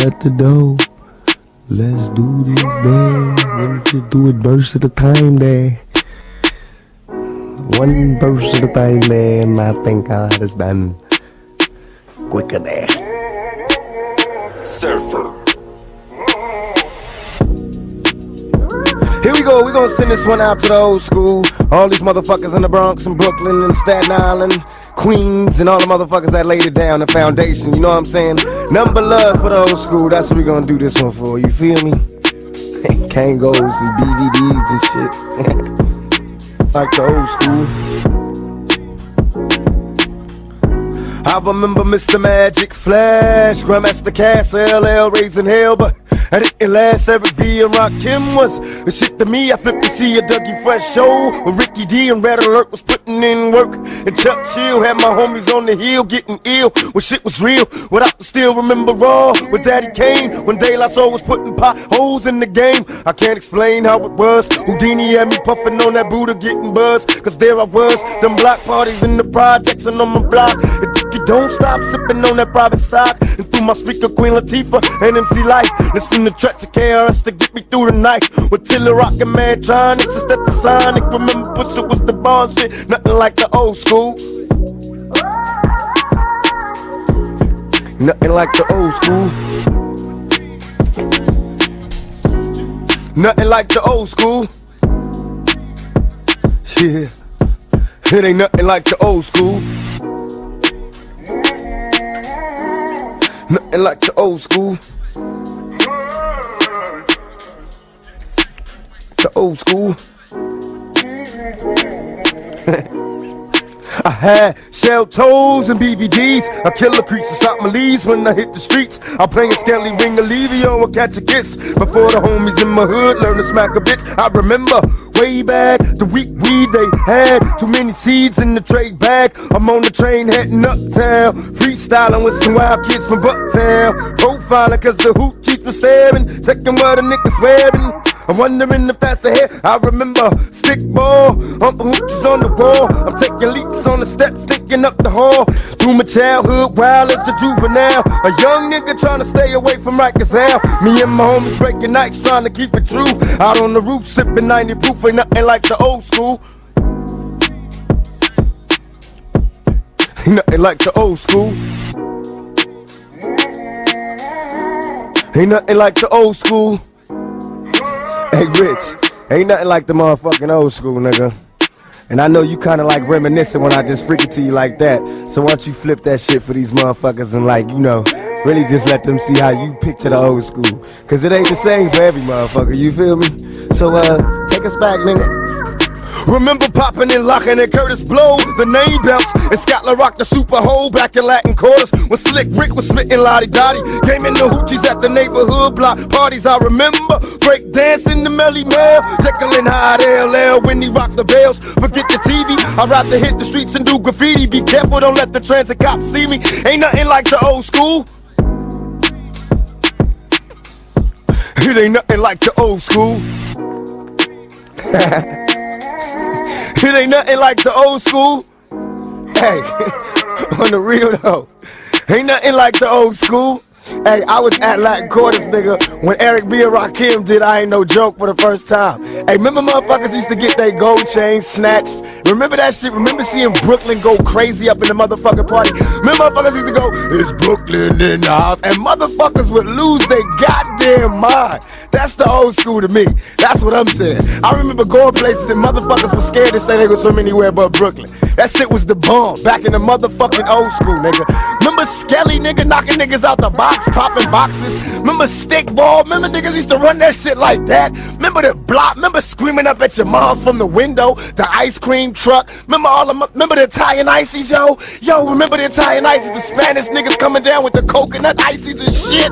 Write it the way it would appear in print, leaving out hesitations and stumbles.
at the door. Let's do this dance. Let me just do it verse at a time there. One verse at a time there, and I think I understand quicker there. Surfer. Here we go, we gonna send this one out to the old school. All these motherfuckers in the Bronx and Brooklyn and Staten Island, Queens, and all the motherfuckers that laid it down, the foundation, you know what I'm saying? Number love for the old school, that's what we gonna do this one for, you feel me? Kangos and DVDs and shit. Like the old school. I remember Mr. Magic Flash, Grandmaster Cass, LL raising hell, but I didn't last. Eric B and Rakim was the shit to me. I flipped to see a Dougie Fresh show where Ricky D and Red Alert was putting in work, and Chuck Chill had my homies on the hill getting ill when shit was real. What I still remember raw with Daddy Kane when De La Soul was putting potholes in the game. I can't explain how it was. Houdini had me puffing on that Buddha getting buzzed, cause there I was, them block parties in the projects and on my block. You don't stop sipping on that private sock, and through my speaker Queen Latifah and MC Light, listen to tracks of KRS to get me through the night. With Tiller Rockin' Mantronics instead of Sonic. Remember Pusha was the bomb shit, nothing like the old school. Nothing like the old school. Nothing like the old school. Yeah, it ain't nothing like the old school. Nothing like the old school. The old school. I had shell toes and BVDs. I killer creeps inside my leaves when I hit the streets. I'm playing Skelly Ring Olivio and catch a kiss. Before the homies in my hood learn to smack a bitch. I remember way back the week weed they had. Too many seeds in the trade bag. I'm on the train heading uptown, freestyling with some wild kids from Bucktown. Profiling cause the hoop chief was staring, checking what a nigga swearing. I'm wondering if that's a hit. I remember stick ball, Uncle Hoochie's on the wall. I'm taking leaps on the steps, thinking up the hall. Through my childhood, wild as a juvenile. A young nigga trying to stay away from Rikers Isle. Me and my homies breaking nights, trying to keep it true. Out on the roof, sipping 90 proof, ain't nothing like the old school. Ain't nothing like the old school. Ain't nothing like the old school. Hey Rich, ain't nothing like the motherfucking old school, nigga. And I know you kinda like reminiscing when I just freak it to you like that. So why don't you flip that shit for these motherfuckers and like, you know, really just let them see how you picture the old school. Cause it ain't the same for every motherfucker, you feel me? So take us back, nigga. Remember popping and locking and Curtis Blow, the name belts, and Scotland rocked the super hole back in Latin quarters. When Slick Rick was spitting Lottie Dottie, came in the hoochies at the neighborhood block parties. I remember break dancing the Melly Mel, Jekyll and Hyde LL when he rocked the bells. Forget the TV, I'd rather hit the streets and do graffiti. Be careful, don't let the transit cops see me. Ain't nothing like the old school. It ain't nothing like the old school. It ain't nothing like the old school. Hey, on the real though, ain't nothing like the old school. Hey, I was at Latin Quarters, nigga, when Eric B and Rakim did I Ain't No Joke for the first time. Hey, remember motherfuckers used to get their gold chains snatched? Remember that shit? Remember seeing Brooklyn go crazy up in the motherfucking party? Remember motherfuckers used to go, it's Brooklyn in the house, and motherfuckers would lose their goddamn mind. That's the old school to me. That's what I'm saying. I remember going places and motherfuckers were scared to say they could swim anywhere but Brooklyn. That shit was the bomb back in the motherfucking old school, nigga. Remember Skelly, nigga, knocking niggas out the box, popping boxes? Remember stick ball? Remember niggas used to run that shit like that? Remember the block? Remember screaming up at your moms from the window? The ice cream truck? Remember the Italian ices, yo? Yo, remember the Italian ices? The Spanish niggas coming down with the coconut ices and shit?